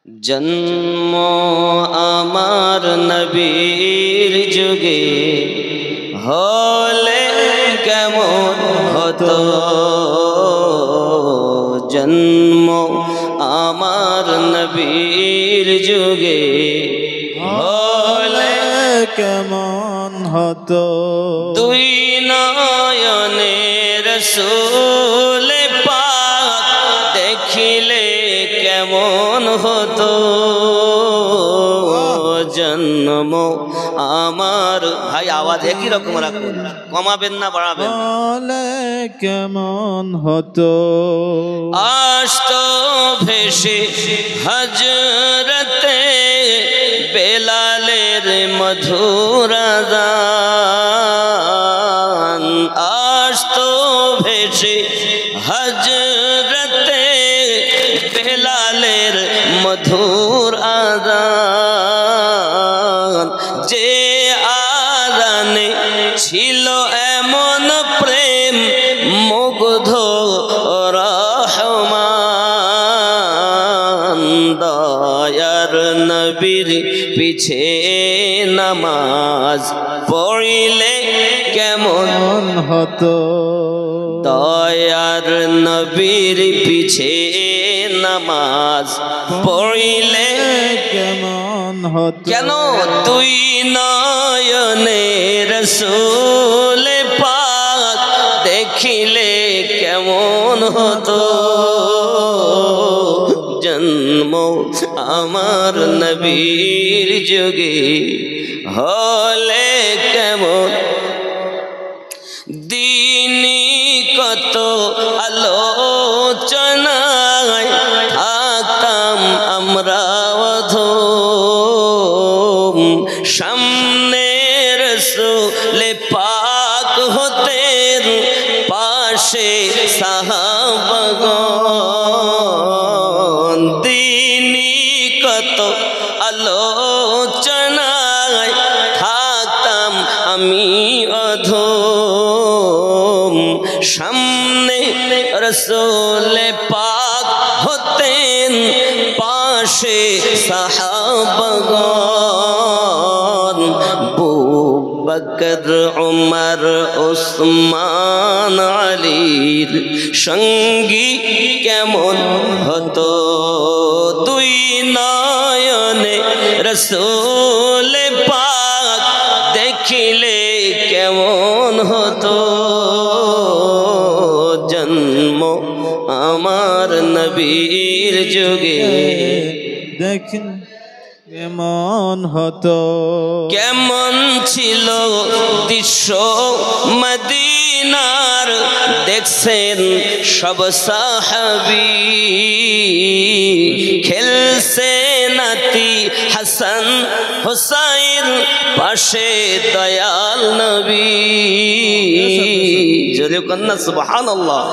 জন্ম আমার নবীর যুগে হলে কেমন হতো, জন্ম আমার নবীর যুগে হলে কেমন হতো। দুই নয়নে রাসূল পাক দেখিলে কেমন হতো, জন্ম আমার। ভাই আওয়াজ একই রকম রাখুন, কমাবেন না বাড়াবেন না। হলে কেমন হতো। আসতো ভেসে হযরতে বেলালের মধুর আযান, আসতো ভেসে হযরতে বেলালের মধুর আযান, যে আযানে ছিল এমন প্রেম মুগ্ধ রহমান, দয়ার নবীর পিছে নামাজ পড়িলে কেমন হতো। দয়ার নবীর পিছে নামাজ পড়িলে কেমন হতো। কেন দুই নয়নে রাসূল পাক দেখিলে কেমন হতো, জন্ম আমার নবীর যুগে হলে কেমন। দিনই কত আলোচনায় থাকতাম আমরা অধম, সামনে রাসূল পাক হতেন পাশে সাহাবাগণ, দিনই কত আলোচনায় থাকতাম আমি অধম, সামনে রাসূল পাক হতেন পাশে সাহাবাগণ, আবু বকর উমর উসমান আলীর সঙ্গী কেমন হতো, দুই নয়নে রাসূল পাক দেখিলে কেমন হতো, জন্ম আমার নবীর যুগে দেখেন কেমন হতো। কেমন ছিল দৃশ্য মদিনার দেখছেন সব সাহাবী, খেলছে নাতি হাসান হুসাইন পাশে দয়াল নবী, জোরে কন্যা সুবহানাল্লাহ।